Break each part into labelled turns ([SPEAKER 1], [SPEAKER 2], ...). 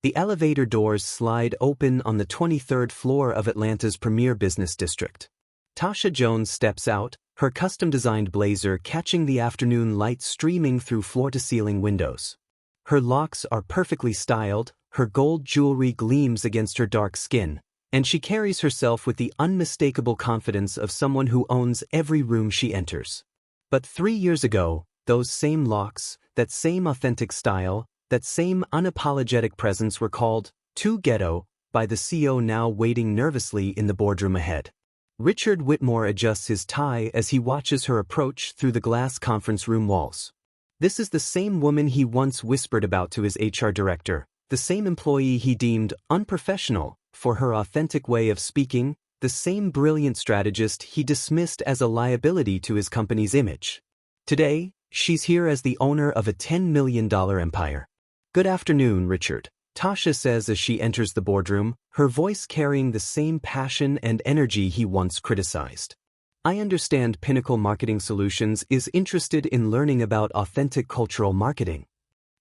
[SPEAKER 1] The elevator doors slide open on the 23rd floor of Atlanta's premier business district. Tasha Jones steps out, her custom-designed blazer catching the afternoon light streaming through floor-to-ceiling windows. Her locks are perfectly styled, her gold jewelry gleams against her dark skin, and she carries herself with the unmistakable confidence of someone who owns every room she enters. But 3 years ago, those same locks, that same authentic style, that same unapologetic presence were called too ghetto by the CEO now waiting nervously in the boardroom ahead. Richard Whitmore adjusts his tie as he watches her approach through the glass conference room walls. This is the same woman he once whispered about to his HR director, the same employee he deemed unprofessional for her authentic way of speaking, the same brilliant strategist he dismissed as a liability to his company's image. Today, she's here as the owner of a $10 million empire. "Good afternoon, Richard," Tasha says as she enters the boardroom, her voice carrying the same passion and energy he once criticized. "I understand Pinnacle Marketing Solutions is interested in learning about authentic cultural marketing."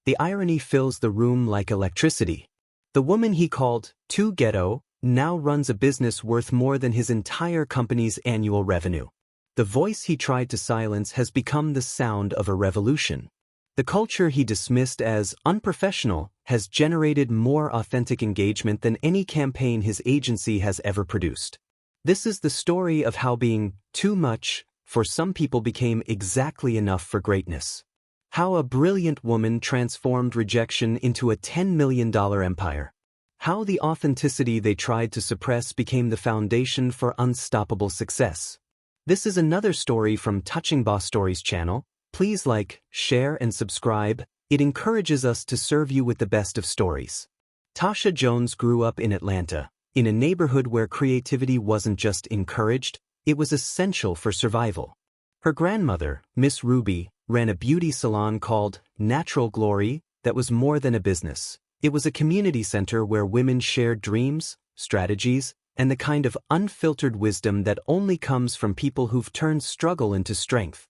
[SPEAKER 1] The irony fills the room like electricity. The woman he called too ghetto now runs a business worth more than his entire company's annual revenue. The voice he tried to silence has become the sound of a revolution. The culture he dismissed as unprofessional has generated more authentic engagement than any campaign his agency has ever produced. This is the story of how being too much for some people became exactly enough for greatness. How a brilliant woman transformed rejection into a $10 million empire. How the authenticity they tried to suppress became the foundation for unstoppable success. This is another story from Touching Boss Stories channel. Please like, share, and subscribe. It encourages us to serve you with the best of stories. Tasha Jones grew up in Atlanta, in a neighborhood where creativity wasn't just encouraged, it was essential for survival. Her grandmother, Miss Ruby, ran a beauty salon called Natural Glory that was more than a business. It was a community center where women shared dreams, strategies, and the kind of unfiltered wisdom that only comes from people who've turned struggle into strength.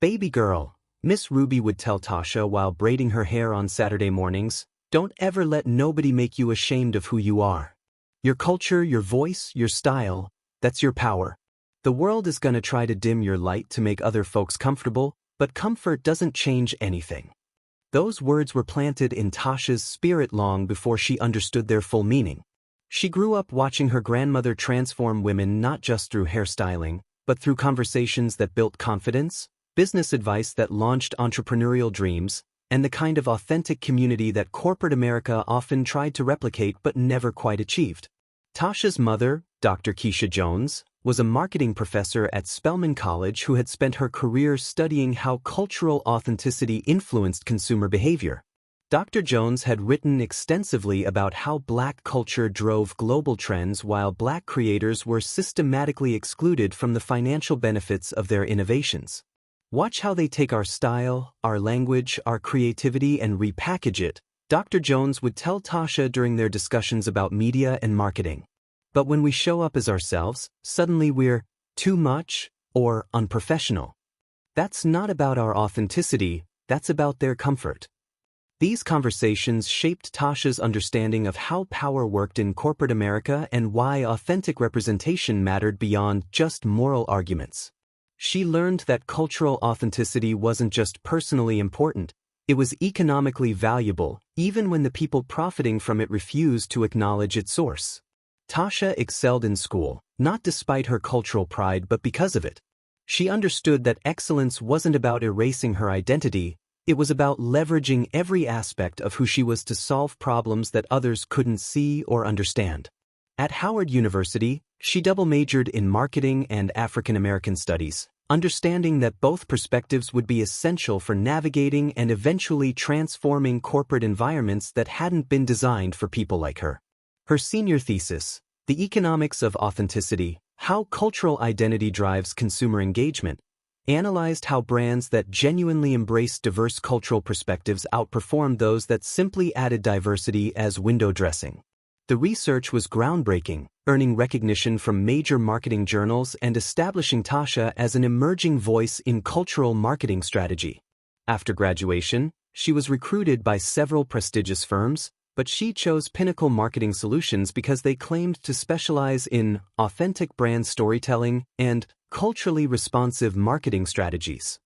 [SPEAKER 1] "Baby girl," Miss Ruby would tell Tasha while braiding her hair on Saturday mornings, "don't ever let nobody make you ashamed of who you are. Your culture, your voice, your style, that's your power. The world is gonna try to dim your light to make other folks comfortable, but comfort doesn't change anything." Those words were planted in Tasha's spirit long before she understood their full meaning. She grew up watching her grandmother transform women not just through hairstyling, but through conversations that built confidence, business advice that launched entrepreneurial dreams, and the kind of authentic community that corporate America often tried to replicate but never quite achieved. Tasha's mother, Dr. Keisha Jones, was a marketing professor at Spelman College who had spent her career studying how cultural authenticity influenced consumer behavior. Dr. Jones had written extensively about how Black culture drove global trends while Black creators were systematically excluded from the financial benefits of their innovations. "Watch how they take our style, our language, our creativity and repackage it," Dr. Jones would tell Tasha during their discussions about media and marketing. "But when we show up as ourselves, suddenly we're too much or unprofessional. That's not about our authenticity, that's about their comfort." These conversations shaped Tasha's understanding of how power worked in corporate America and why authentic representation mattered beyond just moral arguments. She learned that cultural authenticity wasn't just personally important, it was economically valuable, even when the people profiting from it refused to acknowledge its source. Tasha excelled in school, not despite her cultural pride but because of it. She understood that excellence wasn't about erasing her identity, it was about leveraging every aspect of who she was to solve problems that others couldn't see or understand. At Howard University, she double-majored in marketing and African American studies, understanding that both perspectives would be essential for navigating and eventually transforming corporate environments that hadn't been designed for people like her. Her senior thesis, "The Economics of Authenticity: How Cultural Identity Drives Consumer Engagement," analyzed how brands that genuinely embraced diverse cultural perspectives outperformed those that simply added diversity as window dressing. The research was groundbreaking, earning recognition from major marketing journals and establishing Tasha as an emerging voice in cultural marketing strategy. After graduation, she was recruited by several prestigious firms, but she chose Pinnacle Marketing Solutions because they claimed to specialize in authentic brand storytelling and culturally responsive marketing strategies.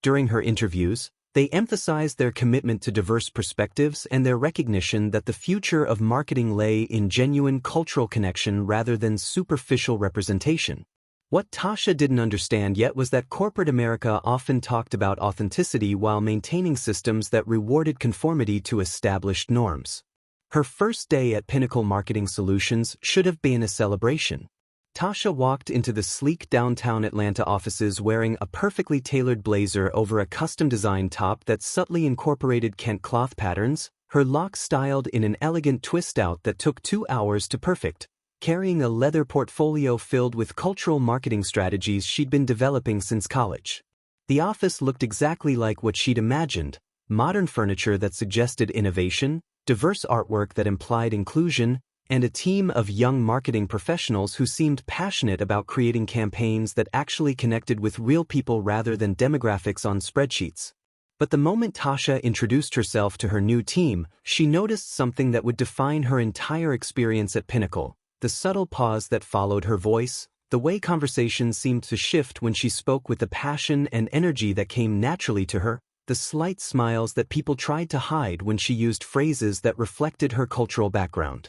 [SPEAKER 1] During her interviews, they emphasized their commitment to diverse perspectives and their recognition that the future of marketing lay in genuine cultural connection rather than superficial representation. What Tasha didn't understand yet was that corporate America often talked about authenticity while maintaining systems that rewarded conformity to established norms. Her first day at Pinnacle Marketing Solutions should have been a celebration. Tasha walked into the sleek downtown Atlanta offices wearing a perfectly tailored blazer over a custom-designed top that subtly incorporated Kent cloth patterns, her locks styled in an elegant twist-out that took 2 hours to perfect, carrying a leather portfolio filled with cultural marketing strategies she'd been developing since college. The office looked exactly like what she'd imagined: modern furniture that suggested innovation, diverse artwork that implied inclusion, and a team of young marketing professionals who seemed passionate about creating campaigns that actually connected with real people rather than demographics on spreadsheets. But the moment Tasha introduced herself to her new team, she noticed something that would define her entire experience at Pinnacle: the subtle pause that followed her voice, the way conversation seemed to shift when she spoke with the passion and energy that came naturally to her, the slight smiles that people tried to hide when she used phrases that reflected her cultural background.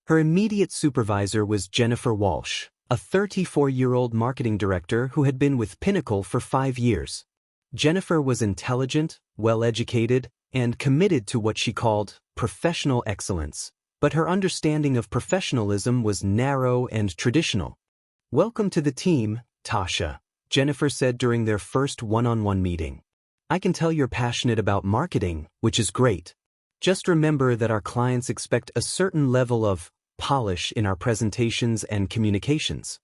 [SPEAKER 1] Her immediate supervisor was Jennifer Walsh, a 34-year-old marketing director who had been with Pinnacle for 5 years. Jennifer was intelligent, well-educated, and committed to what she called professional excellence, but her understanding of professionalism was narrow and traditional. "Welcome to the team, Tasha," Jennifer said during their first one-on-one meeting. "I can tell you're passionate about marketing, which is great. Just remember that our clients expect a certain level of polish in our presentations and communications."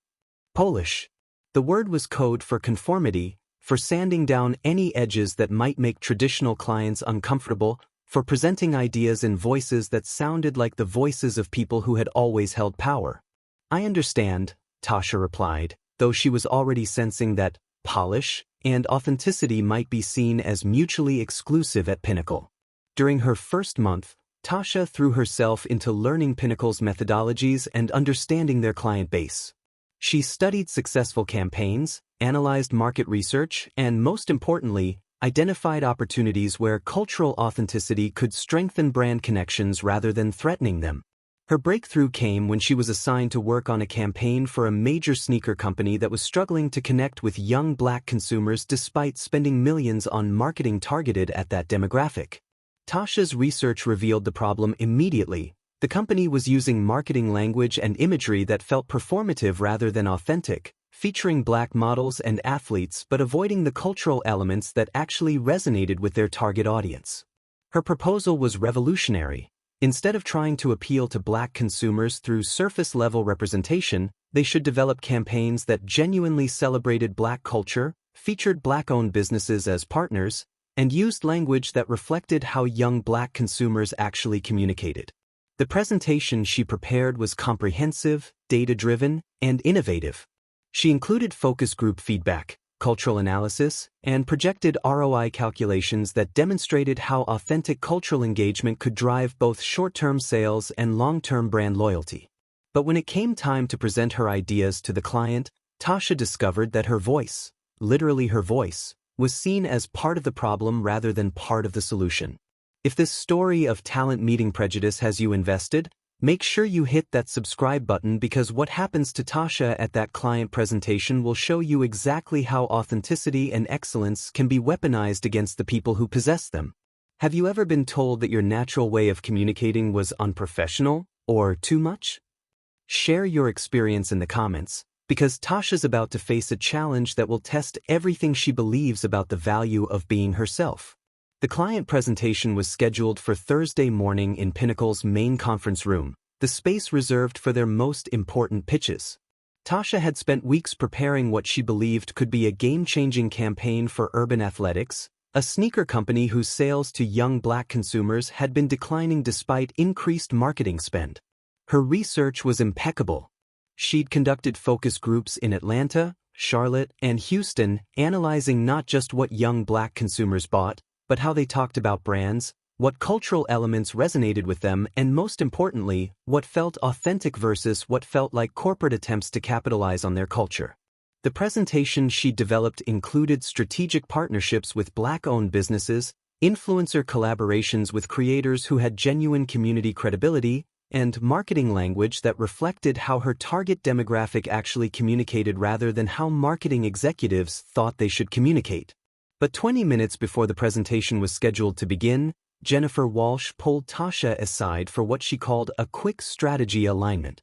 [SPEAKER 1] Polish. The word was code for conformity, for sanding down any edges that might make traditional clients uncomfortable, for presenting ideas in voices that sounded like the voices of people who had always held power. "I understand," Tasha replied, though she was already sensing that polish and authenticity might be seen as mutually exclusive at Pinnacle. During her first month, Tasha threw herself into learning Pinnacle's methodologies and understanding their client base. She studied successful campaigns, analyzed market research, and most importantly, identified opportunities where cultural authenticity could strengthen brand connections rather than threatening them. Her breakthrough came when she was assigned to work on a campaign for a major sneaker company that was struggling to connect with young Black consumers despite spending millions on marketing targeted at that demographic. Tasha's research revealed the problem immediately. The company was using marketing language and imagery that felt performative rather than authentic, featuring Black models and athletes but avoiding the cultural elements that actually resonated with their target audience. Her proposal was revolutionary. Instead of trying to appeal to Black consumers through surface-level representation, they should develop campaigns that genuinely celebrated Black culture, featured Black-owned businesses as partners, and used language that reflected how young Black consumers actually communicated. The presentation she prepared was comprehensive, data-driven, and innovative. She included focus group feedback, cultural analysis, and projected ROI calculations that demonstrated how authentic cultural engagement could drive both short-term sales and long-term brand loyalty. But when it came time to present her ideas to the client, Tasha discovered that her voice, literally her voice, was seen as part of the problem rather than part of the solution. If this story of talent meeting prejudice has you invested, make sure you hit that subscribe button, because what happens to Tasha at that client presentation will show you exactly how authenticity and excellence can be weaponized against the people who possess them. Have you ever been told that your natural way of communicating was unprofessional or too much? Share your experience in the comments, because Tasha's about to face a challenge that will test everything she believes about the value of being herself. The client presentation was scheduled for Thursday morning in Pinnacle's main conference room, the space reserved for their most important pitches. Tasha had spent weeks preparing what she believed could be a game-changing campaign for Urban Athletics, a sneaker company whose sales to young Black consumers had been declining despite increased marketing spend. Her research was impeccable. She'd conducted focus groups in Atlanta, Charlotte, and Houston, analyzing not just what young Black consumers bought, but how they talked about brands, what cultural elements resonated with them, and most importantly, what felt authentic versus what felt like corporate attempts to capitalize on their culture. The presentation she developed included strategic partnerships with Black-owned businesses, influencer collaborations with creators who had genuine community credibility, and marketing language that reflected how her target demographic actually communicated rather than how marketing executives thought they should communicate. But 20 minutes before the presentation was scheduled to begin, Jennifer Walsh pulled Tasha aside for what she called a quick strategy alignment.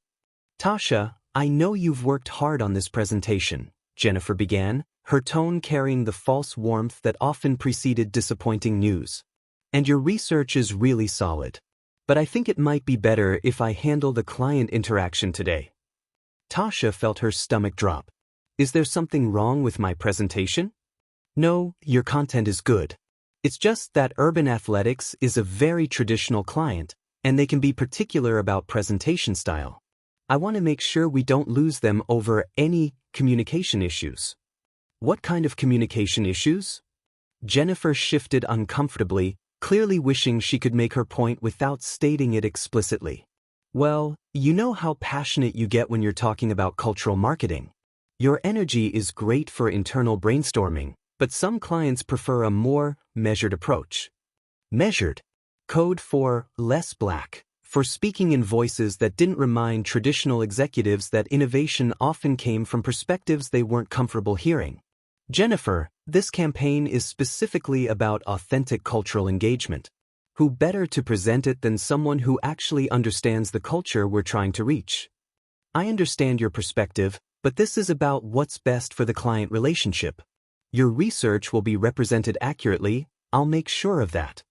[SPEAKER 1] "Tasha, I know you've worked hard on this presentation," Jennifer began, her tone carrying the false warmth that often preceded disappointing news. "And your research is really solid. But I think it might be better if I handle the client interaction today." Tasha felt her stomach drop. "Is there something wrong with my presentation?" "No, your content is good. It's just that Urban Athletics is a very traditional client, and they can be particular about presentation style. I want to make sure we don't lose them over any communication issues." "What kind of communication issues?" Jennifer shifted uncomfortably, clearly wishing she could make her point without stating it explicitly. "Well, you know how passionate you get when you're talking about cultural marketing. Your energy is great for internal brainstorming, but some clients prefer a more measured approach." Measured. Code for less Black, for speaking in voices that didn't remind traditional executives that innovation often came from perspectives they weren't comfortable hearing. "Jennifer, this campaign is specifically about authentic cultural engagement. Who better to present it than someone who actually understands the culture we're trying to reach? I understand your perspective, but this is about what's best for the client relationship. Your research will be represented accurately, I'll make sure of that."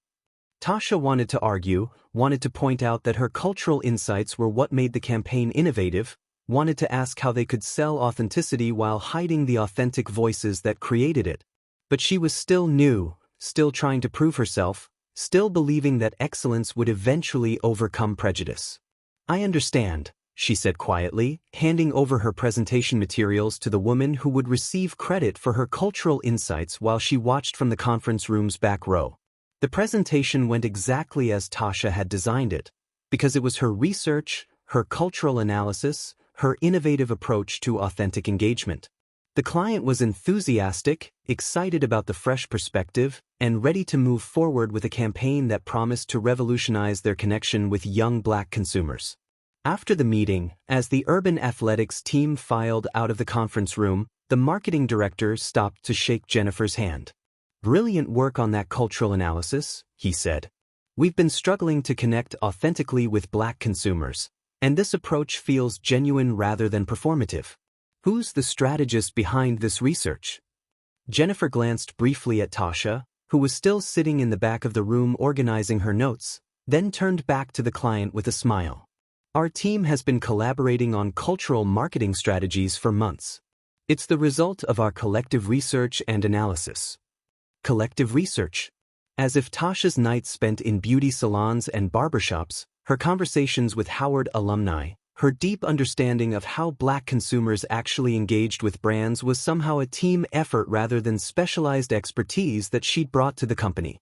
[SPEAKER 1] Tasha wanted to argue, wanted to point out that her cultural insights were what made the campaign innovative, wanted to ask how they could sell authenticity while hiding the authentic voices that created it. But she was still new, still trying to prove herself, still believing that excellence would eventually overcome prejudice. "I understand," she said quietly, handing over her presentation materials to the woman who would receive credit for her cultural insights while she watched from the conference room's back row. The presentation went exactly as Tasha had designed it, because it was her research, her cultural analysis, her innovative approach to authentic engagement. The client was enthusiastic, excited about the fresh perspective, and ready to move forward with a campaign that promised to revolutionize their connection with young Black consumers. After the meeting, as the Urban Athletics team filed out of the conference room, the marketing director stopped to shake Jennifer's hand. "Brilliant work on that cultural analysis," he said. "We've been struggling to connect authentically with Black consumers, and this approach feels genuine rather than performative. Who's the strategist behind this research?" Jennifer glanced briefly at Tasha, who was still sitting in the back of the room organizing her notes, then turned back to the client with a smile. "Our team has been collaborating on cultural marketing strategies for months. It's the result of our collective research and analysis." Collective research. As if Tasha's nights spent in beauty salons and barbershops, her conversations with Howard alumni, her deep understanding of how Black consumers actually engaged with brands was somehow a team effort rather than specialized expertise that she'd brought to the company.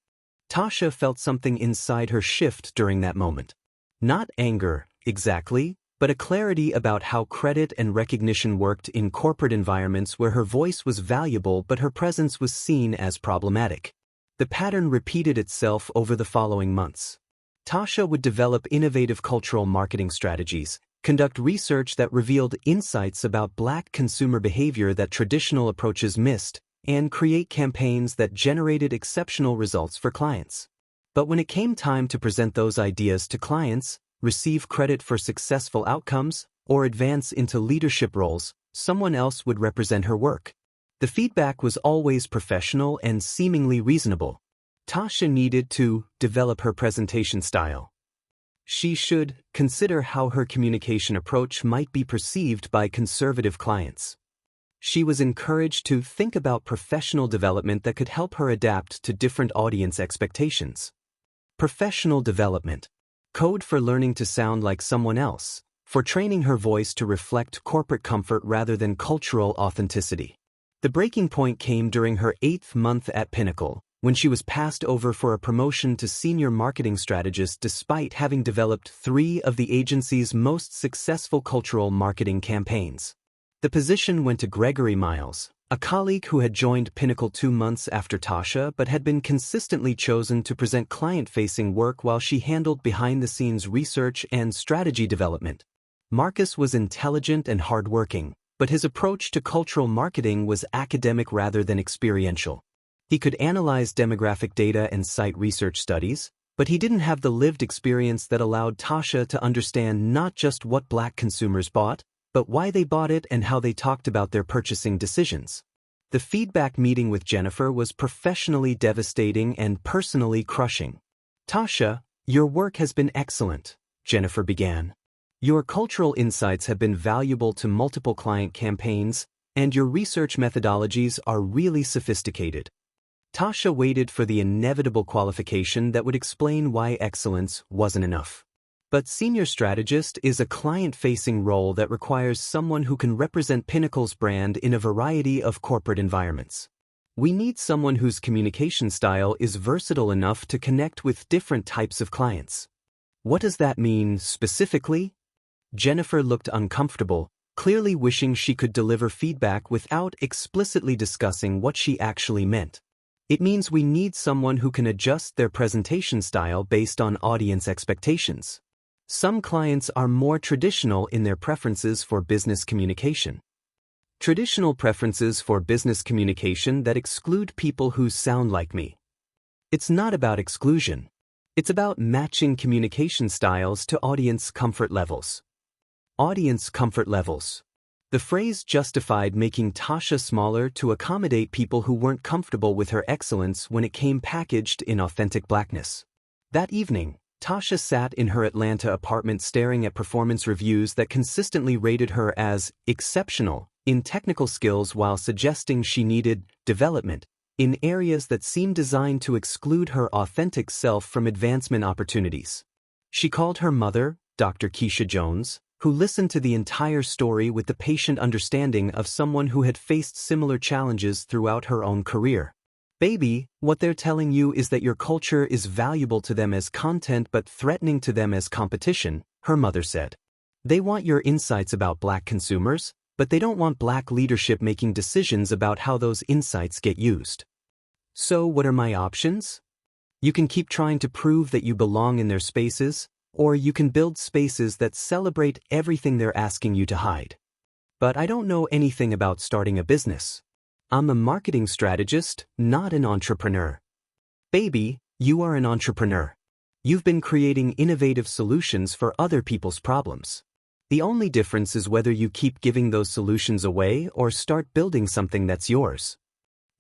[SPEAKER 1] Tasha felt something inside her shift during that moment. Not anger, exactly, but a clarity about how credit and recognition worked in corporate environments where her voice was valuable but her presence was seen as problematic. The pattern repeated itself over the following months. Tasha would develop innovative cultural marketing strategies, conduct research that revealed insights about Black consumer behavior that traditional approaches missed, and create campaigns that generated exceptional results for clients. But when it came time to present those ideas to clients, receive credit for successful outcomes, or advance into leadership roles, someone else would represent her work. The feedback was always professional and seemingly reasonable. Tasha needed to develop her presentation style. She should consider how her communication approach might be perceived by conservative clients. She was encouraged to think about professional development that could help her adapt to different audience expectations. Professional development. Code for learning to sound like someone else, for training her voice to reflect corporate comfort rather than cultural authenticity. The breaking point came during her 8th month at Pinnacle, when she was passed over for a promotion to senior marketing strategist despite having developed 3 of the agency's most successful cultural marketing campaigns. The position went to Gregory Miles, a colleague who had joined Pinnacle 2 months after Tasha but had been consistently chosen to present client-facing work while she handled behind-the-scenes research and strategy development. Marcus was intelligent and hardworking, but his approach to cultural marketing was academic rather than experiential. He could analyze demographic data and cite research studies, but he didn't have the lived experience that allowed Tasha to understand not just what Black consumers bought, but why they bought it and how they talked about their purchasing decisions. The feedback meeting with Jennifer was professionally devastating and personally crushing. "Tasha, your work has been excellent," Jennifer began. "Your cultural insights have been valuable to multiple client campaigns, and your research methodologies are really sophisticated." Tasha waited for the inevitable qualification that would explain why excellence wasn't enough. But senior strategist is a client-facing role that requires someone who can represent Pinnacle's brand in a variety of corporate environments. We need someone whose communication style is versatile enough to connect with different types of clients. What does that mean specifically? Jennifer looked uncomfortable, clearly wishing she could deliver feedback without explicitly discussing what she actually meant. It means we need someone who can adjust their presentation style based on audience expectations. Some clients are more traditional in their preferences for business communication. Traditional preferences for business communication that exclude people who sound like me. It's not about exclusion. It's about matching communication styles to audience comfort levels. Audience comfort levels. The phrase justified making Tasha smaller to accommodate people who weren't comfortable with her excellence when it came packaged in authentic Blackness. That evening, Tasha sat in her Atlanta apartment staring at performance reviews that consistently rated her as exceptional in technical skills while suggesting she needed development in areas that seemed designed to exclude her authentic self from advancement opportunities. She called her mother, Dr. Keisha Jones, who listened to the entire story with the patient understanding of someone who had faced similar challenges throughout her own career. "Baby, what they're telling you is that your culture is valuable to them as content but threatening to them as competition," her mother said. "They want your insights about Black consumers, but they don't want Black leadership making decisions about how those insights get used." So what are my options? You can keep trying to prove that you belong in their spaces, or you can build spaces that celebrate everything they're asking you to hide. But I don't know anything about starting a business. I'm a marketing strategist, not an entrepreneur. Baby, you are an entrepreneur. You've been creating innovative solutions for other people's problems. The only difference is whether you keep giving those solutions away or start building something that's yours.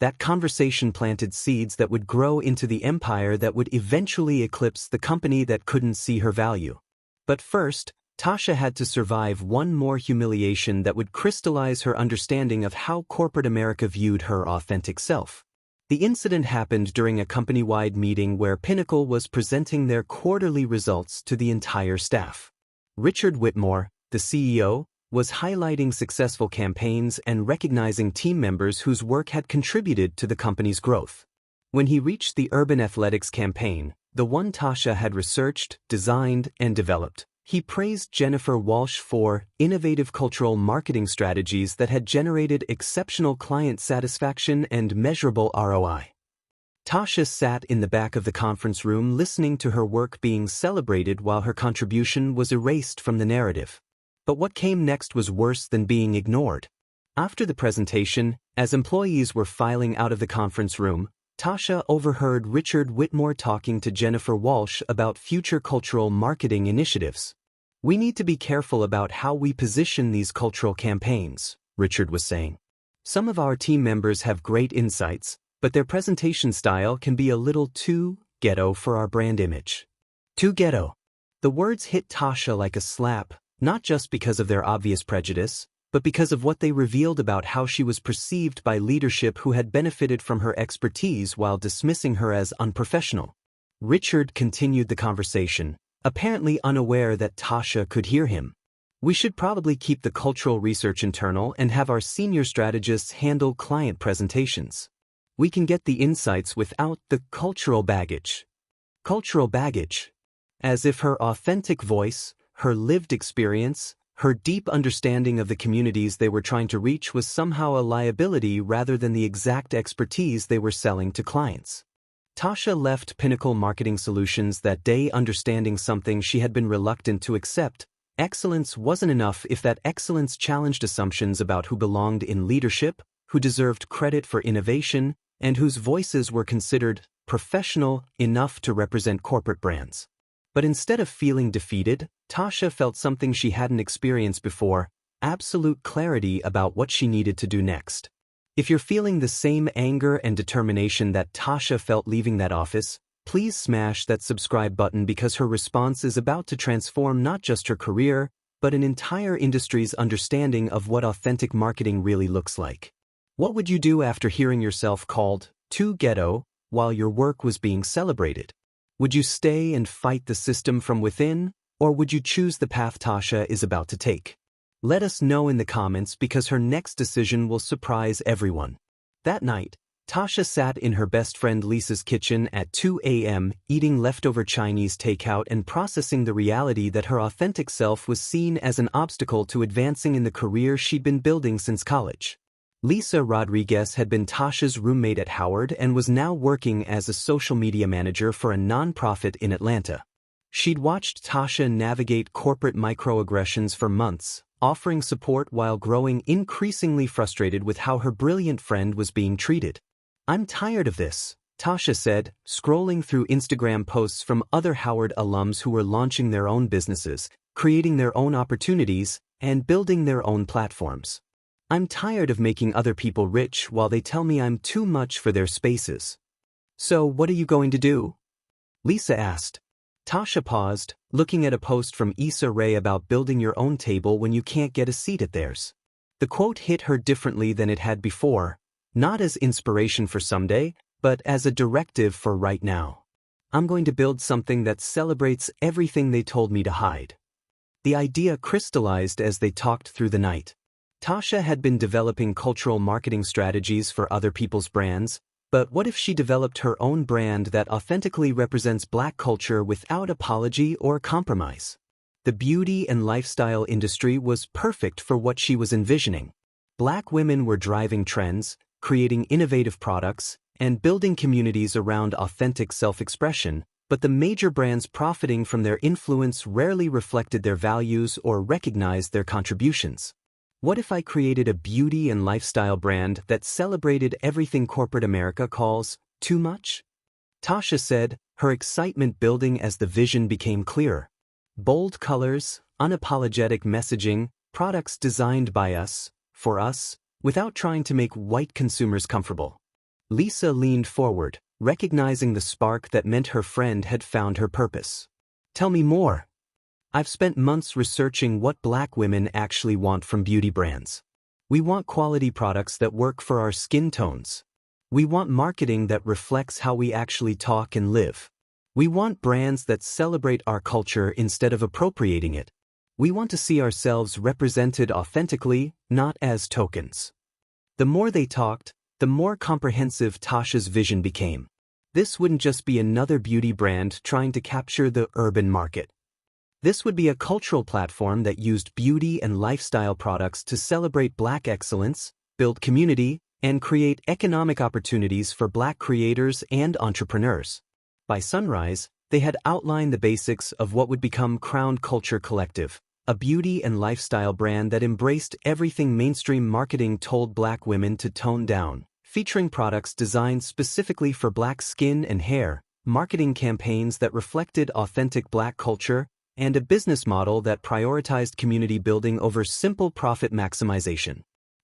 [SPEAKER 1] That conversation planted seeds that would grow into the empire that would eventually eclipse the company that couldn't see her value. But first, Tasha had to survive one more humiliation that would crystallize her understanding of how corporate America viewed her authentic self. The incident happened during a company-wide meeting where Pinnacle was presenting their quarterly results to the entire staff. Richard Whitmore, the CEO, was highlighting successful campaigns and recognizing team members whose work had contributed to the company's growth. When he reached the Urban Athletics campaign, the one Tasha had researched, designed, and developed, he praised Jennifer Walsh for innovative cultural marketing strategies that had generated exceptional client satisfaction and measurable ROI. Tasha sat in the back of the conference room listening to her work being celebrated while her contribution was erased from the narrative. But what came next was worse than being ignored. After the presentation, as employees were filing out of the conference room, Tasha overheard Richard Whitmore talking to Jennifer Walsh about future cultural marketing initiatives. "We need to be careful about how we position these cultural campaigns," Richard was saying. "Some of our team members have great insights, but their presentation style can be a little too ghetto for our brand image." Too ghetto. The words hit Tasha like a slap, not just because of their obvious prejudice, but because of what they revealed about how she was perceived by leadership who had benefited from her expertise while dismissing her as unprofessional. Richard continued the conversation, apparently unaware that Tasha could hear him. "We should probably keep the cultural research internal and have our senior strategists handle client presentations. We can get the insights without the cultural baggage. Cultural baggage. As if her authentic voice, her lived experience, her deep understanding of the communities they were trying to reach was somehow a liability rather than the exact expertise they were selling to clients. Tasha left Pinnacle Marketing Solutions that day understanding something she had been reluctant to accept. Excellence wasn't enough if that excellence challenged assumptions about who belonged in leadership, who deserved credit for innovation, and whose voices were considered professional enough to represent corporate brands. But instead of feeling defeated, Tasha felt something she hadn't experienced before: absolute clarity about what she needed to do next. If you're feeling the same anger and determination that Tasha felt leaving that office, please smash that subscribe button, because her response is about to transform not just her career, but an entire industry's understanding of what authentic marketing really looks like. What would you do after hearing yourself called to ghetto while your work was being celebrated? Would you stay and fight the system from within, or would you choose the path Tasha is about to take? Let us know in the comments, because her next decision will surprise everyone. That night, Tasha sat in her best friend Lisa's kitchen at 2 a.m., eating leftover Chinese takeout and processing the reality that her authentic self was seen as an obstacle to advancing in the career she'd been building since college. Lisa Rodriguez had been Tasha's roommate at Howard and was now working as a social media manager for a nonprofit in Atlanta. She'd watched Tasha navigate corporate microaggressions for months, offering support while growing increasingly frustrated with how her brilliant friend was being treated. "I'm tired of this," Tasha said, scrolling through Instagram posts from other Howard alums who were launching their own businesses, creating their own opportunities, and building their own platforms. "I'm tired of making other people rich while they tell me I'm too much for their spaces." "So what are you going to do?" Lisa asked. Tasha paused, looking at a post from Issa Rae about building your own table when you can't get a seat at theirs. The quote hit her differently than it had before, not as inspiration for someday, but as a directive for right now. "I'm going to build something that celebrates everything they told me to hide." The idea crystallized as they talked through the night. Tasha had been developing cultural marketing strategies for other people's brands, but what if she developed her own brand that authentically represents Black culture without apology or compromise? The beauty and lifestyle industry was perfect for what she was envisioning. Black women were driving trends, creating innovative products, and building communities around authentic self-expression, but the major brands profiting from their influence rarely reflected their values or recognized their contributions. What if I created a beauty and lifestyle brand that celebrated everything corporate America calls too much? Tasha said, her excitement building as the vision became clearer. Bold colors, unapologetic messaging, products designed by us, for us, without trying to make white consumers comfortable. Lisa leaned forward, recognizing the spark that meant her friend had found her purpose. "Tell me more." "I've spent months researching what Black women actually want from beauty brands. We want quality products that work for our skin tones. We want marketing that reflects how we actually talk and live. We want brands that celebrate our culture instead of appropriating it. We want to see ourselves represented authentically, not as tokens." The more they talked, the more comprehensive Tasha's vision became. This wouldn't just be another beauty brand trying to capture the urban market. This would be a cultural platform that used beauty and lifestyle products to celebrate Black excellence, build community, and create economic opportunities for Black creators and entrepreneurs. By sunrise, they had outlined the basics of what would become Crown Culture Collective, a beauty and lifestyle brand that embraced everything mainstream marketing told Black women to tone down, featuring products designed specifically for Black skin and hair, marketing campaigns that reflected authentic Black culture, and a business model that prioritized community building over simple profit maximization.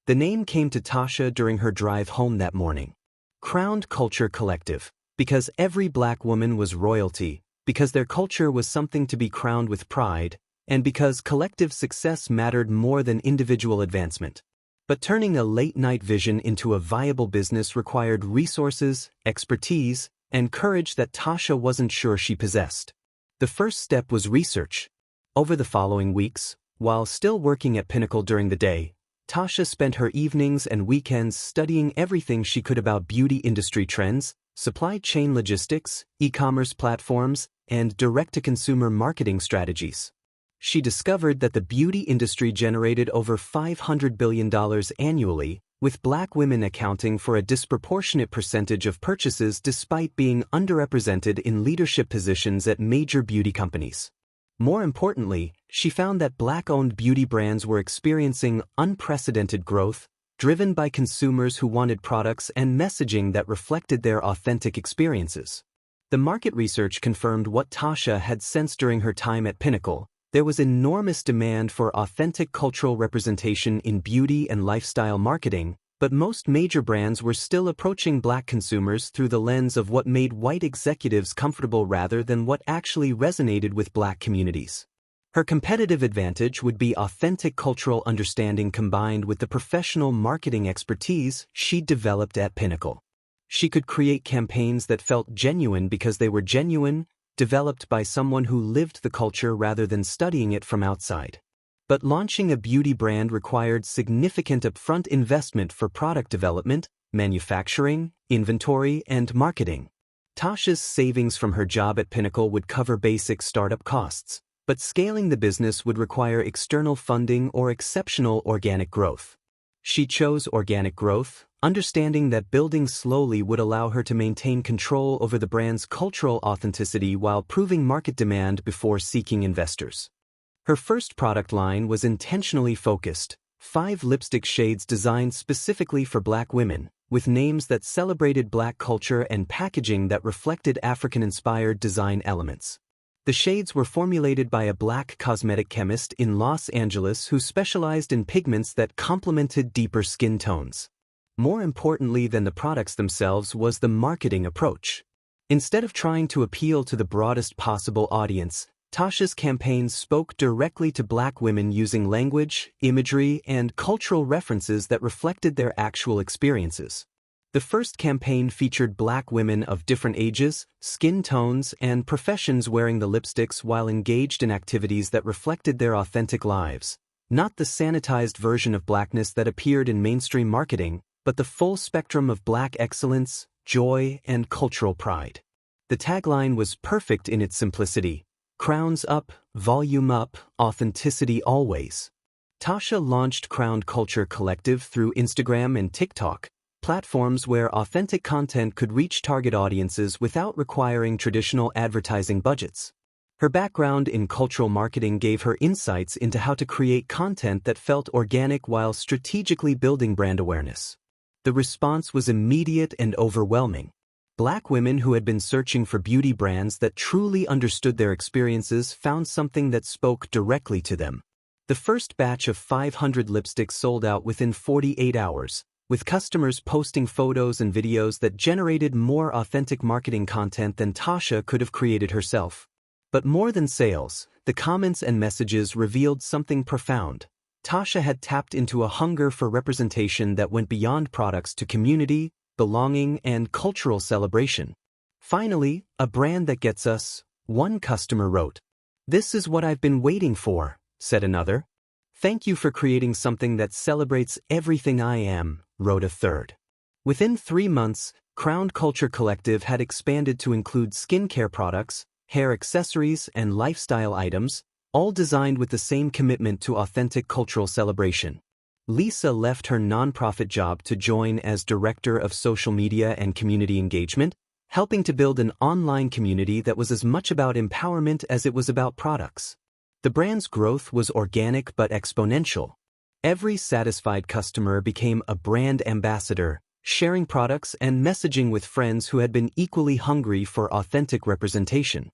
[SPEAKER 1] The name came to Tasha during her drive home that morning. Crowned Culture Collective, because every Black woman was royalty, because their culture was something to be crowned with pride, and because collective success mattered more than individual advancement. But turning a late-night vision into a viable business required resources, expertise, and courage that Tasha wasn't sure she possessed. The first step was research. Over the following weeks, while still working at Pinnacle during the day, Tasha spent her evenings and weekends studying everything she could about beauty industry trends, supply chain logistics, e-commerce platforms, and direct-to-consumer marketing strategies. She discovered that the beauty industry generated over $500 billion annually, with Black women accounting for a disproportionate percentage of purchases despite being underrepresented in leadership positions at major beauty companies. More importantly, she found that Black-owned beauty brands were experiencing unprecedented growth, driven by consumers who wanted products and messaging that reflected their authentic experiences. The market research confirmed what Tasha had sensed during her time at Pinnacle. There was enormous demand for authentic cultural representation in beauty and lifestyle marketing, but most major brands were still approaching Black consumers through the lens of what made white executives comfortable rather than what actually resonated with Black communities. Her competitive advantage would be authentic cultural understanding combined with the professional marketing expertise she'd developed at Pinnacle. She could create campaigns that felt genuine because they were genuine, developed by someone who lived the culture rather than studying it from outside. But launching a beauty brand required significant upfront investment for product development, manufacturing, inventory, and marketing. Tasha's savings from her job at Pinnacle would cover basic startup costs, but scaling the business would require external funding or exceptional organic growth. She chose organic growth, understanding that building slowly would allow her to maintain control over the brand's cultural authenticity while proving market demand before seeking investors. Her first product line was intentionally focused, 5 lipstick shades designed specifically for Black women, with names that celebrated Black culture and packaging that reflected African-inspired design elements. The shades were formulated by a Black cosmetic chemist in Los Angeles who specialized in pigments that complemented deeper skin tones. More importantly than the products themselves was the marketing approach. Instead of trying to appeal to the broadest possible audience, Tasha's campaigns spoke directly to Black women using language, imagery, and cultural references that reflected their actual experiences. The first campaign featured Black women of different ages, skin tones, and professions wearing the lipsticks while engaged in activities that reflected their authentic lives, not the sanitized version of Blackness that appeared in mainstream marketing, but the full spectrum of Black excellence, joy, and cultural pride. The tagline was perfect in its simplicity: crowns up, volume up, authenticity always. Tasha launched Crowned Culture Collective through Instagram and TikTok, platforms where authentic content could reach target audiences without requiring traditional advertising budgets. Her background in cultural marketing gave her insights into how to create content that felt organic while strategically building brand awareness. The response was immediate and overwhelming. Black women who had been searching for beauty brands that truly understood their experiences found something that spoke directly to them. The first batch of 500 lipsticks sold out within 48 hours, with customers posting photos and videos that generated more authentic marketing content than Tasha could have created herself. But more than sales, the comments and messages revealed something profound. Tasha had tapped into a hunger for representation that went beyond products to community, belonging, and cultural celebration. Finally, a brand that gets us, one customer wrote. "This is what I've been waiting for," said another. "Thank you for creating something that celebrates everything I am," wrote a third. Within 3 months, Crowned Culture Collective had expanded to include skincare products, hair accessories, and lifestyle items, all designed with the same commitment to authentic cultural celebration. Lisa left her nonprofit job to join as Director of Social Media and Community Engagement, helping to build an online community that was as much about empowerment as it was about products. The brand's growth was organic but exponential. Every satisfied customer became a brand ambassador, sharing products and messaging with friends who had been equally hungry for authentic representation.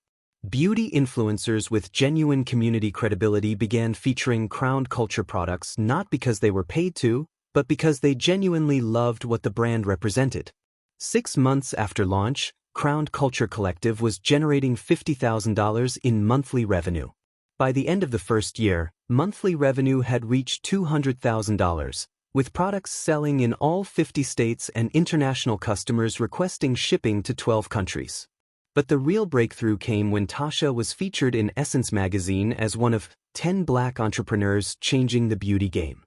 [SPEAKER 1] Beauty influencers with genuine community credibility began featuring Crowned Culture products not because they were paid to, but because they genuinely loved what the brand represented. 6 months after launch, Crowned Culture Collective was generating $50,000 in monthly revenue. By the end of the first year, monthly revenue had reached $200,000, with products selling in all 50 states and international customers requesting shipping to 12 countries. But the real breakthrough came when Tasha was featured in Essence magazine as one of 10 Black entrepreneurs changing the beauty game.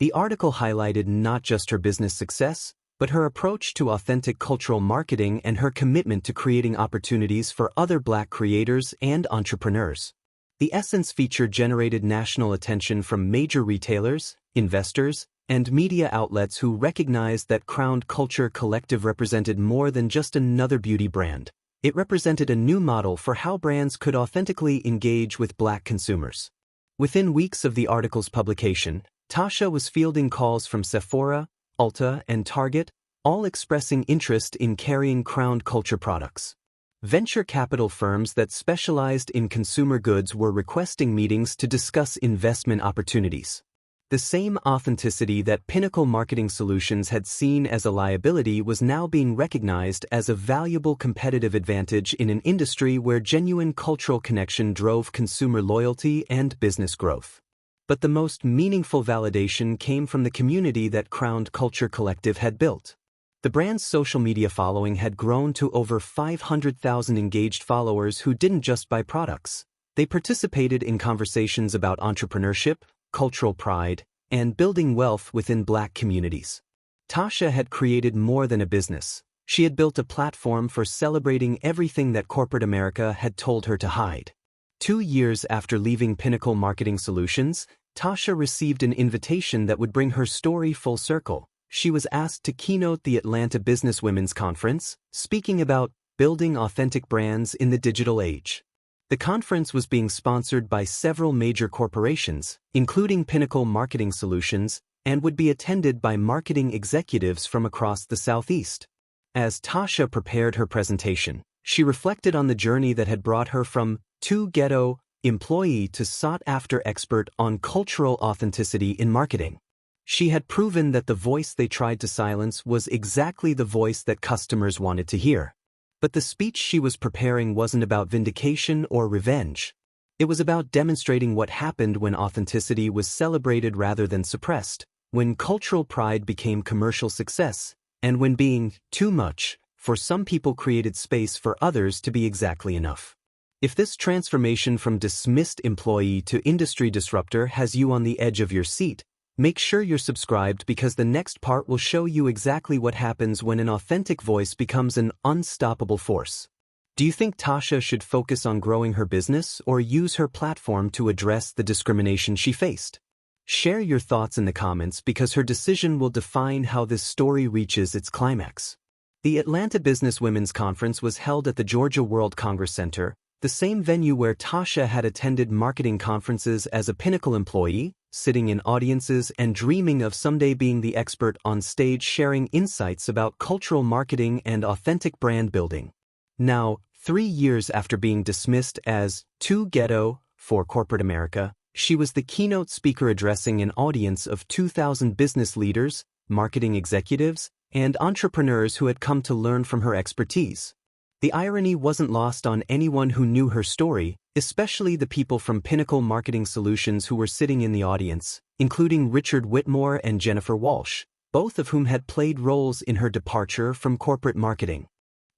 [SPEAKER 1] The article highlighted not just her business success, but her approach to authentic cultural marketing and her commitment to creating opportunities for other Black creators and entrepreneurs. The Essence feature generated national attention from major retailers, investors, and media outlets who recognized that Crown Culture Collective represented more than just another beauty brand. It represented a new model for how brands could authentically engage with Black consumers. Within weeks of the article's publication, Tasha was fielding calls from Sephora, Ulta, and Target, all expressing interest in carrying Crown Culture products. Venture capital firms that specialized in consumer goods were requesting meetings to discuss investment opportunities. The same authenticity that Pinnacle Marketing Solutions had seen as a liability was now being recognized as a valuable competitive advantage in an industry where genuine cultural connection drove consumer loyalty and business growth. But the most meaningful validation came from the community that Crown Culture Collective had built. The brand's social media following had grown to over 500,000 engaged followers who didn't just buy products. They participated in conversations about entrepreneurship, cultural pride, and building wealth within Black communities. Tasha had created more than a business. She had built a platform for celebrating everything that corporate America had told her to hide. 2 years after leaving Pinnacle Marketing Solutions, Tasha received an invitation that would bring her story full circle. She was asked to keynote the Atlanta Businesswomen's Conference, speaking about building authentic brands in the digital age. The conference was being sponsored by several major corporations, including Pinnacle Marketing Solutions, and would be attended by marketing executives from across the Southeast. As Tasha prepared her presentation, she reflected on the journey that had brought her from Ghetto employee to sought-after expert on cultural authenticity in marketing. She had proven that the voice they tried to silence was exactly the voice that customers wanted to hear. But the speech she was preparing wasn't about vindication or revenge. It was about demonstrating what happened when authenticity was celebrated rather than suppressed, when cultural pride became commercial success, and when being too much for some people created space for others to be exactly enough. If this transformation from dismissed employee to industry disruptor has you on the edge of your seat, make sure you're subscribed because the next part will show you exactly what happens when an authentic voice becomes an unstoppable force. Do you think Tasha should focus on growing her business or use her platform to address the discrimination she faced? Share your thoughts in the comments because her decision will define how this story reaches its climax. The Atlanta Businesswomen's Conference was held at the Georgia World Congress Center, the same venue where Tasha had attended marketing conferences as a Pinnacle employee, sitting in audiences and dreaming of someday being the expert on stage sharing insights about cultural marketing and authentic brand building. Now, 3 years after being dismissed as too ghetto for corporate America, she was the keynote speaker addressing an audience of 2,000 business leaders, marketing executives, and entrepreneurs who had come to learn from her expertise. The irony wasn't lost on anyone who knew her story, especially the people from Pinnacle Marketing Solutions who were sitting in the audience, including Richard Whitmore and Jennifer Walsh, both of whom had played roles in her departure from corporate marketing.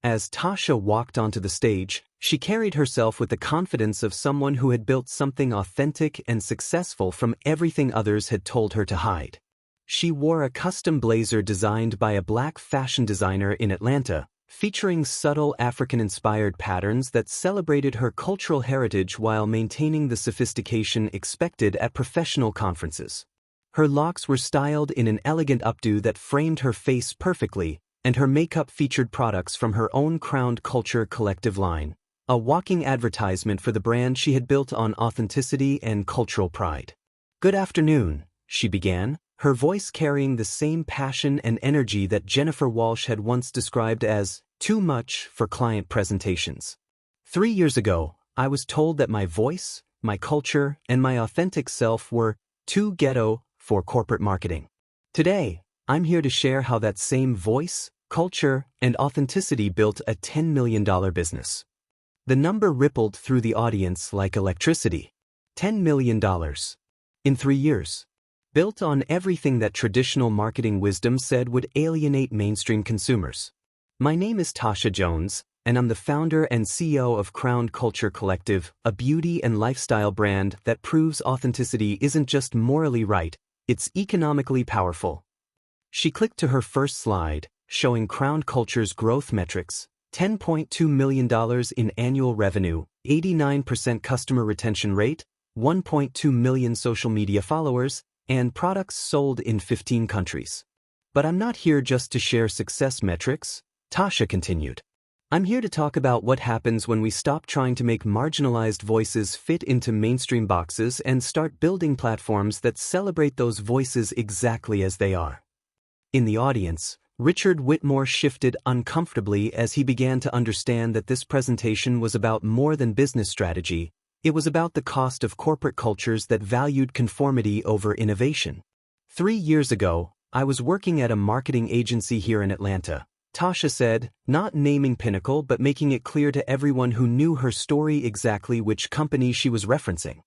[SPEAKER 1] As Tasha walked onto the stage, she carried herself with the confidence of someone who had built something authentic and successful from everything others had told her to hide. She wore a custom blazer designed by a Black fashion designer in Atlanta, featuring subtle African-inspired patterns that celebrated her cultural heritage while maintaining the sophistication expected at professional conferences. Her locks were styled in an elegant updo that framed her face perfectly, and her makeup featured products from her own Crown Culture Collective line, a walking advertisement for the brand she had built on authenticity and cultural pride. "Good afternoon," she began, her voice carrying the same passion and energy that Jennifer Walsh had once described as too much for client presentations. 3 years ago, I was told that my voice, my culture, and my authentic self were too ghetto for corporate marketing. Today, I'm here to share how that same voice, culture, and authenticity built a $10 million business. The number rippled through the audience like electricity. $10 million. In 3 years. Built on everything that traditional marketing wisdom said would alienate mainstream consumers. My name is Tasha Jones, and I'm the founder and CEO of Crown Culture Collective, a beauty and lifestyle brand that proves authenticity isn't just morally right, It's economically powerful. She clicked to her first slide, showing Crown Culture's growth metrics: $10.2 million in annual revenue, 89% customer retention rate, 1.2 million social media followers, and products sold in 15 countries. But I'm not here just to share success metrics, Tasha continued. I'm here to talk about what happens when we stop trying to make marginalized voices fit into mainstream boxes and start building platforms that celebrate those voices exactly as they are. In the audience, Richard Whitmore shifted uncomfortably as he began to understand that this presentation was about more than business strategy. It was about the cost of corporate cultures that valued conformity over innovation. 3 years ago, I was working at a marketing agency here in Atlanta, Tasha said, not naming Pinnacle but making it clear to everyone who knew her story exactly which company she was referencing.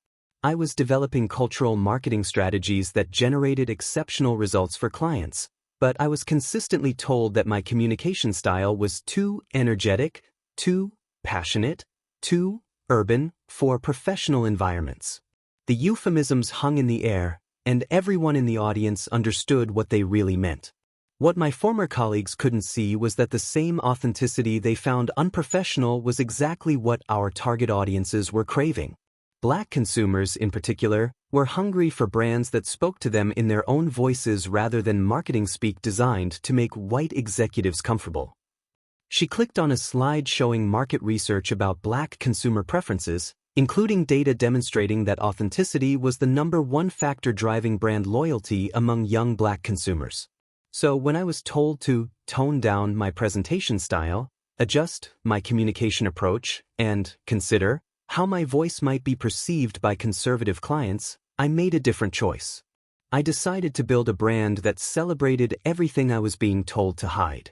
[SPEAKER 1] I was developing cultural marketing strategies that generated exceptional results for clients, but I was consistently told that my communication style was too energetic, too passionate, too urban for professional environments. The euphemisms hung in the air, and everyone in the audience understood what they really meant. What my former colleagues couldn't see was that the same authenticity they found unprofessional was exactly what our target audiences were craving. Black consumers, in particular, were hungry for brands that spoke to them in their own voices rather than marketing speak designed to make white executives comfortable. She clicked on a slide showing market research about Black consumer preferences, including data demonstrating that authenticity was the #1 factor driving brand loyalty among young Black consumers. So when I was told to tone down my presentation style, adjust my communication approach, and consider how my voice might be perceived by conservative clients, I made a different choice. I decided to build a brand that celebrated everything I was being told to hide.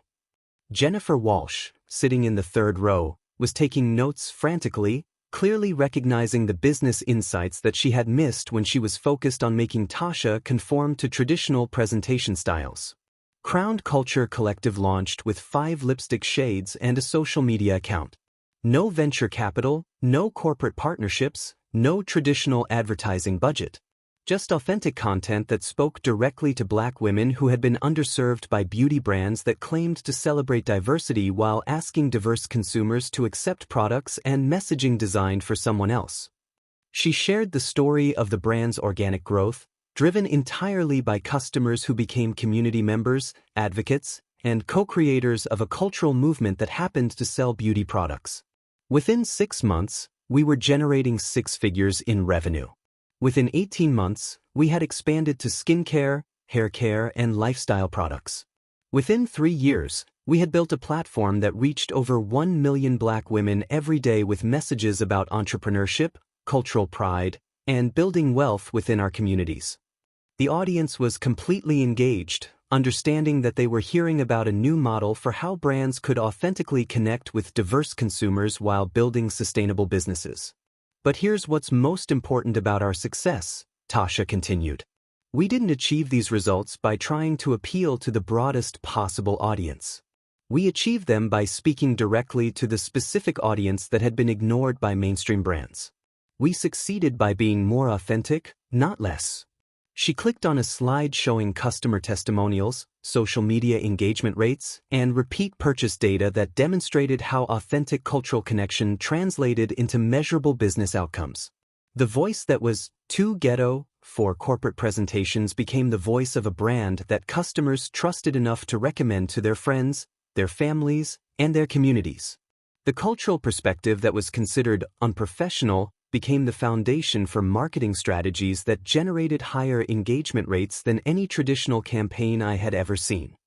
[SPEAKER 1] Jennifer Walsh, sitting in the third row, was taking notes frantically, clearly recognizing the business insights that she had missed when she was focused on making Tasha conform to traditional presentation styles. Crown Culture Collective launched with 5 lipstick shades and a social media account. No venture capital, no corporate partnerships, no traditional advertising budget. Just authentic content that spoke directly to Black women who had been underserved by beauty brands that claimed to celebrate diversity while asking diverse consumers to accept products and messaging designed for someone else. She shared the story of the brand's organic growth, driven entirely by customers who became community members, advocates, and co-creators of a cultural movement that happened to sell beauty products. Within 6 months, we were generating 6 figures in revenue. Within 18 months, we had expanded to skincare, hair care, and lifestyle products. Within 3 years, we had built a platform that reached over 1 million Black women every day with messages about entrepreneurship, cultural pride, and building wealth within our communities. The audience was completely engaged, understanding that they were hearing about a new model for how brands could authentically connect with diverse consumers while building sustainable businesses. But here's what's most important about our success, Tasha continued. We didn't achieve these results by trying to appeal to the broadest possible audience. We achieved them by speaking directly to the specific audience that had been ignored by mainstream brands. We succeeded by being more authentic, not less. She clicked on a slide showing customer testimonials, social media engagement rates, and repeat purchase data that demonstrated how authentic cultural connection translated into measurable business outcomes. The voice that was too ghetto for corporate presentations became the voice of a brand that customers trusted enough to recommend to their friends, their families, and their communities. The cultural perspective that was considered unprofessional became the foundation for marketing strategies that generated higher engagement rates than any traditional campaign I had ever seen.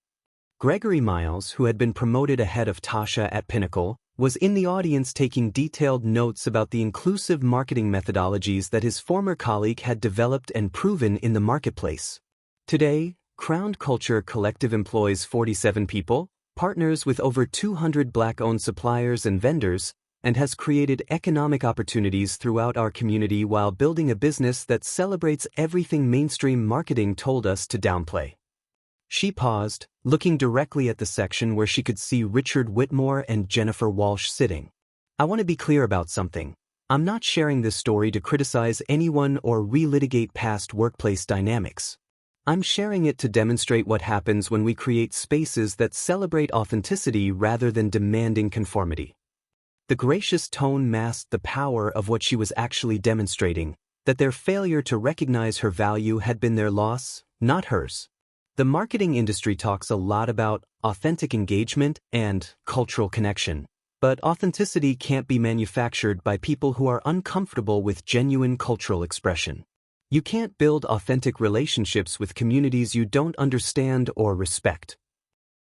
[SPEAKER 1] Gregory Miles, who had been promoted ahead of Tasha at Pinnacle, was in the audience taking detailed notes about the inclusive marketing methodologies that his former colleague had developed and proven in the marketplace. Today, Crown Culture Collective employs 47 people, partners with over 200 Black-owned suppliers and vendors, and has created economic opportunities throughout our community while building a business that celebrates everything mainstream marketing told us to downplay. She paused, looking directly at the section where she could see Richard Whitmore and Jennifer Walsh sitting. I want to be clear about something. I'm not sharing this story to criticize anyone or relitigate past workplace dynamics. I'm sharing it to demonstrate what happens when we create spaces that celebrate authenticity rather than demanding conformity. The gracious tone masked the power of what she was actually demonstrating, that their failure to recognize her value had been their loss, not hers. The marketing industry talks a lot about authentic engagement and cultural connection, but authenticity can't be manufactured by people who are uncomfortable with genuine cultural expression. You can't build authentic relationships with communities you don't understand or respect.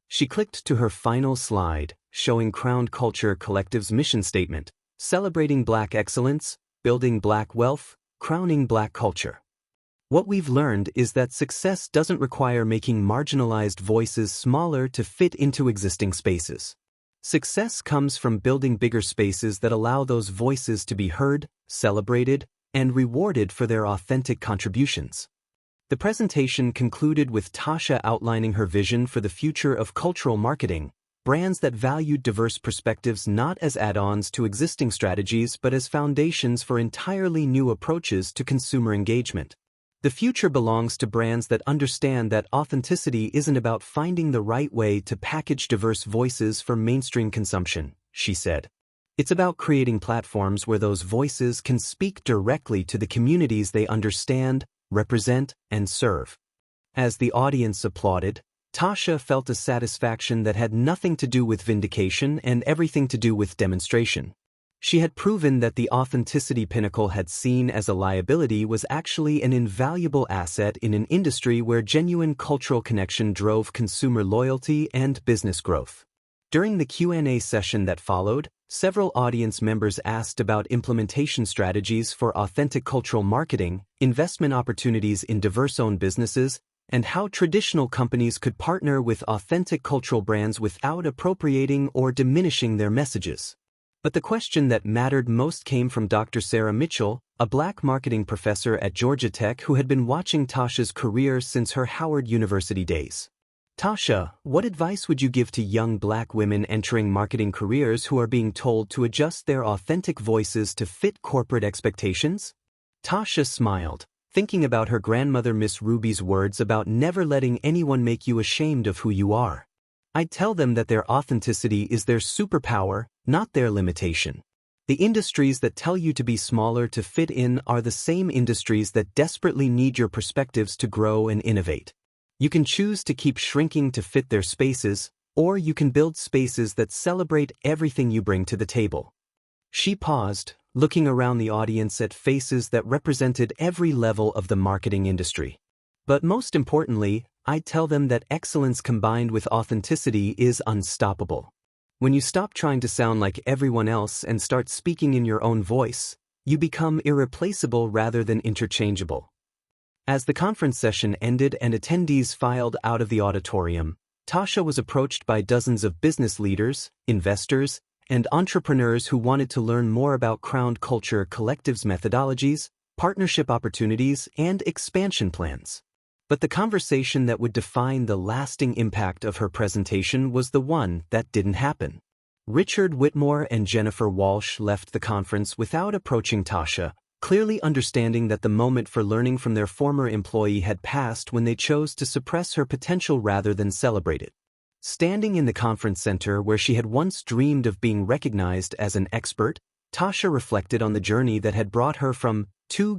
[SPEAKER 1] She clicked to her final slide, showing Crowned Culture Collective's mission statement, celebrating Black excellence, building Black wealth, crowning Black culture. What we've learned is that success doesn't require making marginalized voices smaller to fit into existing spaces. Success comes from building bigger spaces that allow those voices to be heard, celebrated, and rewarded for their authentic contributions. The presentation concluded with Tasha outlining her vision for the future of cultural marketing, brands that valued diverse perspectives not as add-ons to existing strategies but as foundations for entirely new approaches to consumer engagement. The future belongs to brands that understand that authenticity isn't about finding the right way to package diverse voices for mainstream consumption, she said. It's about creating platforms where those voices can speak directly to the communities they understand, represent, and serve. As the audience applauded, Tasha felt a satisfaction that had nothing to do with vindication and everything to do with demonstration. She had proven that the authenticity Pinnacle had seen as a liability was actually an invaluable asset in an industry where genuine cultural connection drove consumer loyalty and business growth. During the Q&A session that followed, several audience members asked about implementation strategies for authentic cultural marketing, investment opportunities in diverse-owned businesses, and how traditional companies could partner with authentic cultural brands without appropriating or diminishing their messages. But the question that mattered most came from Dr. Sarah Mitchell, a Black marketing professor at Georgia Tech who had been watching Tasha's career since her Howard University days. Tasha, what advice would you give to young Black women entering marketing careers who are being told to adjust their authentic voices to fit corporate expectations? Tasha smiled, thinking about her grandmother Miss Ruby's words about never letting anyone make you ashamed of who you are. I'd tell them that their authenticity is their superpower, not their limitation. The industries that tell you to be smaller to fit in are the same industries that desperately need your perspectives to grow and innovate. You can choose to keep shrinking to fit their spaces, or you can build spaces that celebrate everything you bring to the table. She paused, looking around the audience at faces that represented every level of the marketing industry. But most importantly, I'd tell them that excellence combined with authenticity is unstoppable. When you stop trying to sound like everyone else and start speaking in your own voice, you become irreplaceable rather than interchangeable. As the conference session ended and attendees filed out of the auditorium, Tasha was approached by dozens of business leaders, investors, and entrepreneurs who wanted to learn more about Crowned Culture Collective's methodologies, partnership opportunities, and expansion plans. But the conversation that would define the lasting impact of her presentation was the one that didn't happen. Richard Whitmore and Jennifer Walsh left the conference without approaching Tasha, clearly understanding that the moment for learning from their former employee had passed when they chose to suppress her potential rather than celebrate it. Standing in the conference center where she had once dreamed of being recognized as an expert, Tasha reflected on the journey that had brought her from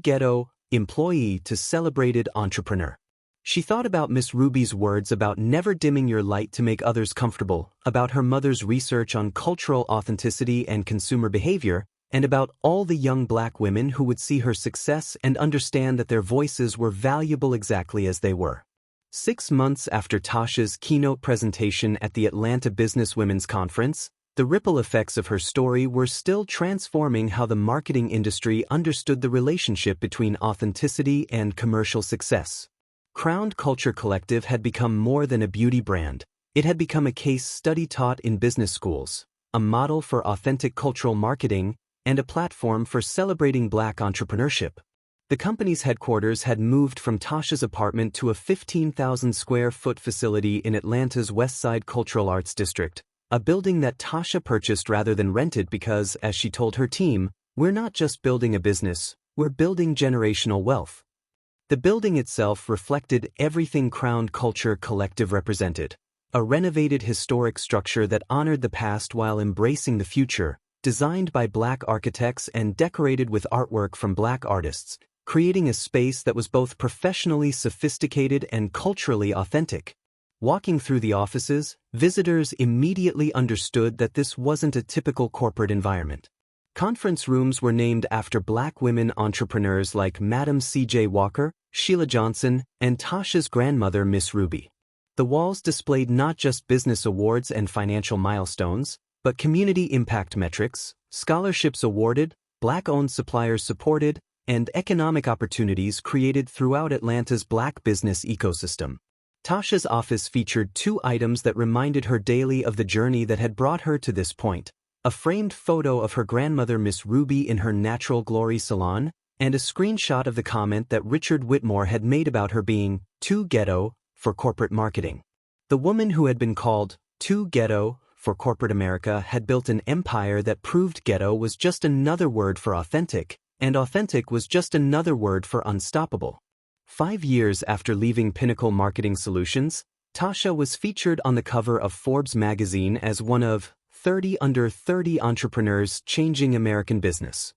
[SPEAKER 1] Ghetto employee to celebrated entrepreneur. She thought about Miss Ruby's words about never dimming your light to make others comfortable, about her mother's research on cultural authenticity and consumer behavior, and about all the young Black women who would see her success and understand that their voices were valuable exactly as they were. 6 months after Tasha's keynote presentation at the Atlanta Business Women's Conference, the ripple effects of her story were still transforming how the marketing industry understood the relationship between authenticity and commercial success. Crowned Culture Collective had become more than a beauty brand. It had become a case study taught in business schools, a model for authentic cultural marketing, and a platform for celebrating Black entrepreneurship. The company's headquarters had moved from Tasha's apartment to a 15,000 square foot facility in Atlanta's West Side Cultural Arts District, a building that Tasha purchased rather than rented because, as she told her team, "We're not just building a business, we're building generational wealth." The building itself reflected everything Crown Culture Collective represented. A renovated historic structure that honored the past while embracing the future, designed by Black architects and decorated with artwork from Black artists, creating a space that was both professionally sophisticated and culturally authentic. Walking through the offices, visitors immediately understood that this wasn't a typical corporate environment. Conference rooms were named after Black women entrepreneurs like Madam C.J. Walker, Sheila Johnson, and Tasha's grandmother, Miss Ruby. The walls displayed not just business awards and financial milestones, but community impact metrics, scholarships awarded, Black-owned suppliers supported, and economic opportunities created throughout Atlanta's Black business ecosystem. Tasha's office featured 2 items that reminded her daily of the journey that had brought her to this point: a framed photo of her grandmother Miss Ruby in her Natural Glory salon, and a screenshot of the comment that Richard Whitmore had made about her being too ghetto for corporate marketing. The woman who had been called too ghetto for corporate America had built an empire that proved ghetto was just another word for authentic, and authentic was just another word for unstoppable. 5 years after leaving Pinnacle Marketing Solutions, Tasha was featured on the cover of Forbes magazine as one of 30 under 30 entrepreneurs changing American business.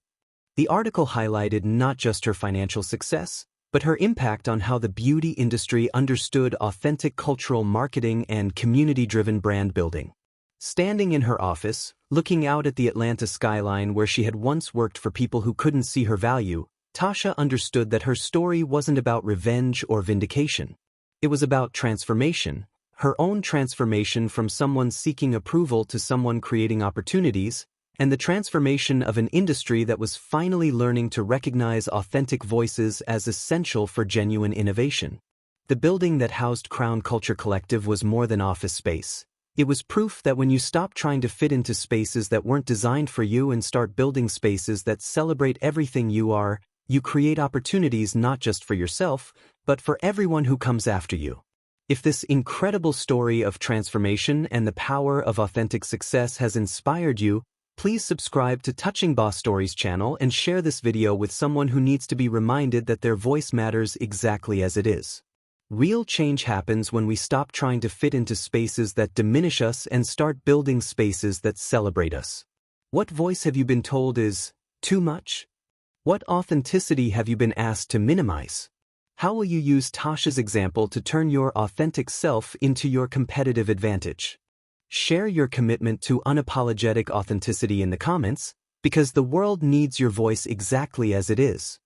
[SPEAKER 1] The article highlighted not just her financial success, but her impact on how the beauty industry understood authentic cultural marketing and community-driven brand building. Standing in her office, looking out at the Atlanta skyline where she had once worked for people who couldn't see her value, Tasha understood that her story wasn't about revenge or vindication. It was about transformation, her own transformation from someone seeking approval to someone creating opportunities, and the transformation of an industry that was finally learning to recognize authentic voices as essential for genuine innovation. The building that housed Crown Culture Collective was more than office space. It was proof that when you stop trying to fit into spaces that weren't designed for you and start building spaces that celebrate everything you are, you create opportunities not just for yourself, but for everyone who comes after you. If this incredible story of transformation and the power of authentic success has inspired you, please subscribe to Touching Boss Stories channel and share this video with someone who needs to be reminded that their voice matters exactly as it is. Real change happens when we stop trying to fit into spaces that diminish us and start building spaces that celebrate us. What voice have you been told is too much? What authenticity have you been asked to minimize? How will you use Tasha's example to turn your authentic self into your competitive advantage? Share your commitment to unapologetic authenticity in the comments, because the world needs your voice exactly as it is.